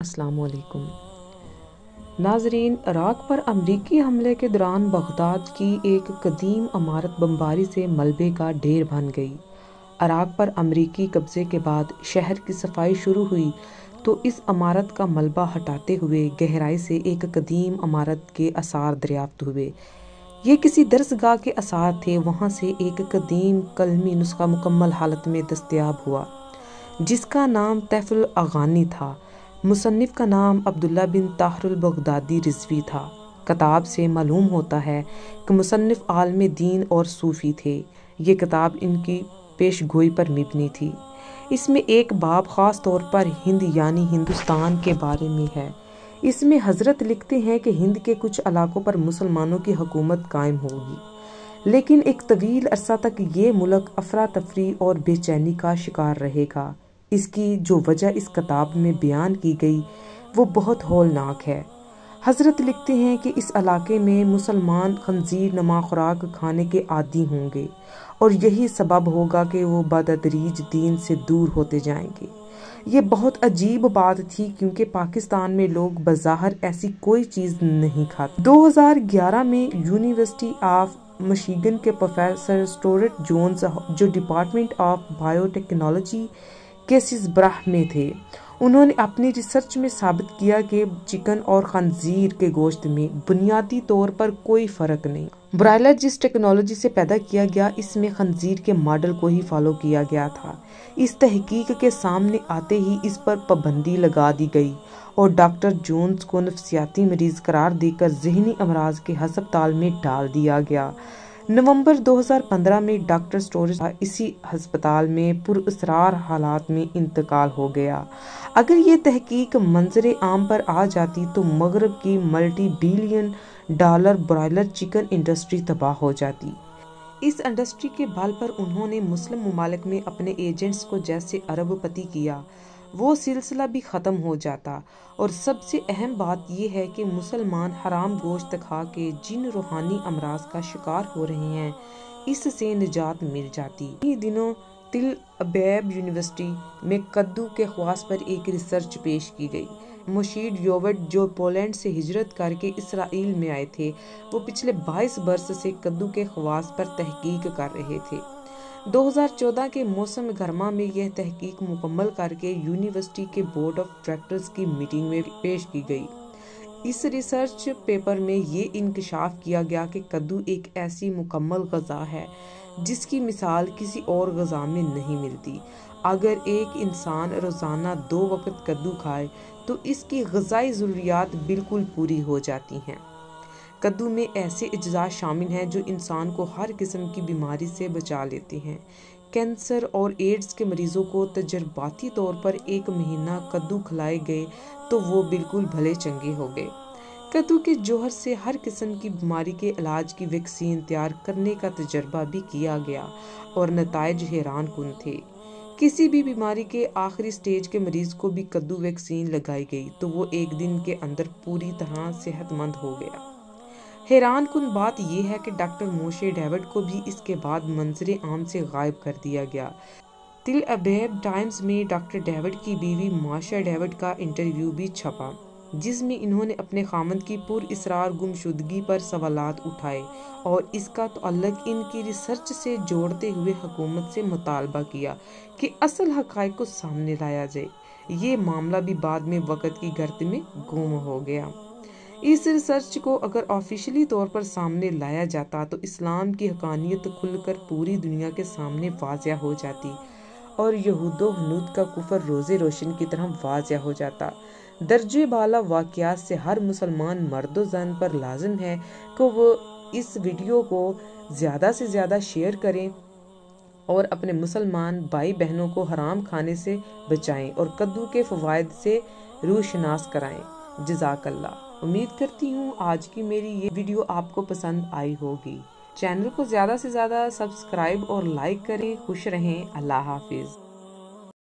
अस्सलाम वालेकुम नाजरीन, इराक पर अमरीकी हमले के दौरान बगदाद की एक कदीम इमारत बमबारी से मलबे का ढेर बन गई। इराक पर अमरीकी कब्जे के बाद शहर की सफाई शुरू हुई तो इस इमारत का मलबा हटाते हुए गहराई से एक कदीम इमारत के आसार दरियाफ्त हुए। ये किसी दरसगाह के आसार थे। वहाँ से एक कदीम कलमी नुस्खा मुकम्मल हालत में दस्तयाब हुआ जिसका नाम तहफ़ुल अगानी था। मुसन्निफ का नाम अब्दुल्ला बिन ताहरुल बगदादी रिज़वी था। किताब से मालूम होता है कि मुसन्निफ आलम दीन और सूफ़ी थे। ये किताब इनकी पेशगोई पर मबनी थी। इसमें एक बाब ख़ास तौर पर हिंद यानी हिंदुस्तान के बारे में है। इसमें हज़रत लिखते हैं कि हिंद के कुछ इलाकों पर मुसलमानों की हुकूमत कायम होगी, लेकिन एक तवील अरसा तक ये मुल्क अफरा तफरी और बेचैनी का शिकार रहेगा। इसकी जो वजह इस किताब में बयान की गई वो बहुत हौलनाक है। हज़रत लिखते हैं कि इस इलाके में मुसलमान खंजीर नमा खुराक खाने के आदी होंगे और यही सबब होगा कि वो बतदरीज दीन से दूर होते जाएंगे। ये बहुत अजीब बात थी क्योंकि पाकिस्तान में लोग बज़ाहिर ऐसी कोई चीज़ नहीं खाते। 2011 में यूनिवर्सिटी ऑफ मिशिगन के प्रोफेसर स्टुअर्ट जोन्स, जो डिपार्टमेंट ऑफ बायोटेक्नोलॉजी केसिस ब्राह में थे, उन्होंने अपनी रिसर्च में साबित किया कि चिकन और खंजीर के गोश्त में बुनियादी तौर पर कोई फ़र्क नहीं। ब्रायलर जिस टेक्नोलॉजी से पैदा किया गया, इसमें खंजीर के मॉडल को ही फॉलो किया गया था। इस तहकीक के सामने आते ही इस पर पाबंदी लगा दी गई और डॉक्टर जोन्स को नफ्सियाती मरीज करार देकर जहनी अमराज के हस्पताल में डाल दिया गया। नवंबर 2015 में डॉक्टर स्टोरेज इसी हस्पताल में पुरअसरार हालात में इंतकाल हो गया। अगर ये तहकीक मंजरे आम पर आ जाती तो मगरब की multi billion dollar broiler chicken industry तबाह हो जाती। इस इंडस्ट्री के बल पर उन्होंने मुस्लिम ममालिक में अपने एजेंट्स को जैसे अरबपति किया, वो सिलसिला भी ख़त्म हो जाता। और सबसे अहम बात यह है कि मुसलमान हराम गोश्त खा के जिन रूहानी अमराज का शिकार हो रहे हैं, इससे निजात मिल जाती। इन्हीं दिनों तिल अबैब यूनिवर्सिटी में कद्दू के ख्वास पर एक रिसर्च पेश की गई। मोशीद योवट, जो पोलैंड से हिजरत करके इसराइल में आए थे, वो पिछले 22 बरस से कद्दू के ख्वास पर तहकीक कर रहे थे। 2014 के मौसम गरमा में यह तहकीक मुकम्मल करके यूनिवर्सिटी के बोर्ड ऑफ डायरेक्टर्स की मीटिंग में पेश की गई। इस रिसर्च पेपर में ये इंकशाफ किया गया कि कद्दू एक ऐसी मुकम्मल ग़ज़ा है जिसकी मिसाल किसी और ग़ज़ा में नहीं मिलती। अगर एक इंसान रोज़ाना 2 वक्त कद्दू खाए तो इसकी ग़िज़ाई ज़रूरियात बिल्कुल पूरी हो जाती हैं। कद्दू में ऐसे अज्जा शामिल हैं जो इंसान को हर किस्म की बीमारी से बचा लेते हैं। कैंसर और एड्स के मरीजों को तजर्बाती तौर पर 1 महीना कद्दू खिलाए गए तो वो बिल्कुल भले चंगे हो गए। कद्दू के जौहर से हर किस्म की बीमारी के इलाज की वैक्सीन तैयार करने का तजर्बा भी किया गया और नताइज हैरान कुन थे। किसी भी बीमारी के आखिरी स्टेज के मरीज को भी कद्दू वैक्सीन लगाई गई तो वो 1 दिन के अंदर पूरी तरह सेहतमंद हो गया। हैरान कुन बात यह है कि डॉक्टर मोशे डेविड को भी इसके बाद मंजरे आम से गायब कर दिया गया। तिल अबैब टाइम्स में डॉक्टर डेविड की बीवी माशा डेविड का इंटरव्यू भी छपा, जिसमें इन्होंने अपने खामद की पुरअसरार गुमशुदगी पर सवालात उठाए और इसका तअल्लुक इनकी रिसर्च से जोड़ते हुए हुकूमत से मुतालबा किया कि असल हक़ाइक़ को सामने लाया जाए। ये मामला भी बाद में वक़्त की गर्द में गुम हो गया। इस रिसर्च को अगर ऑफिशियली तौर पर सामने लाया जाता तो इस्लाम की हक़ानियत खुलकर पूरी दुनिया के सामने वाज़िया हो जाती और यहूदो हनूद का कुफर रोज़े रोशन की तरह वाज़िया हो जाता। दर्जे बाला वाक़यात से हर मुसलमान मर्द व ज़न पर लाजिम है कि वो इस वीडियो को ज़्यादा से ज़्यादा शेयर करें और अपने मुसलमान भाई बहनों को हराम खाने से बचाएं और कद्दू के फ़वाइद से रूशनास कराएं। जज़ाकल्लाह। उम्मीद करती हूँ आज की मेरी ये वीडियो आपको पसंद आई होगी। चैनल को ज़्यादा से ज़्यादा सब्सक्राइब और लाइक करें। खुश रहें। अल्लाह हाफिज़।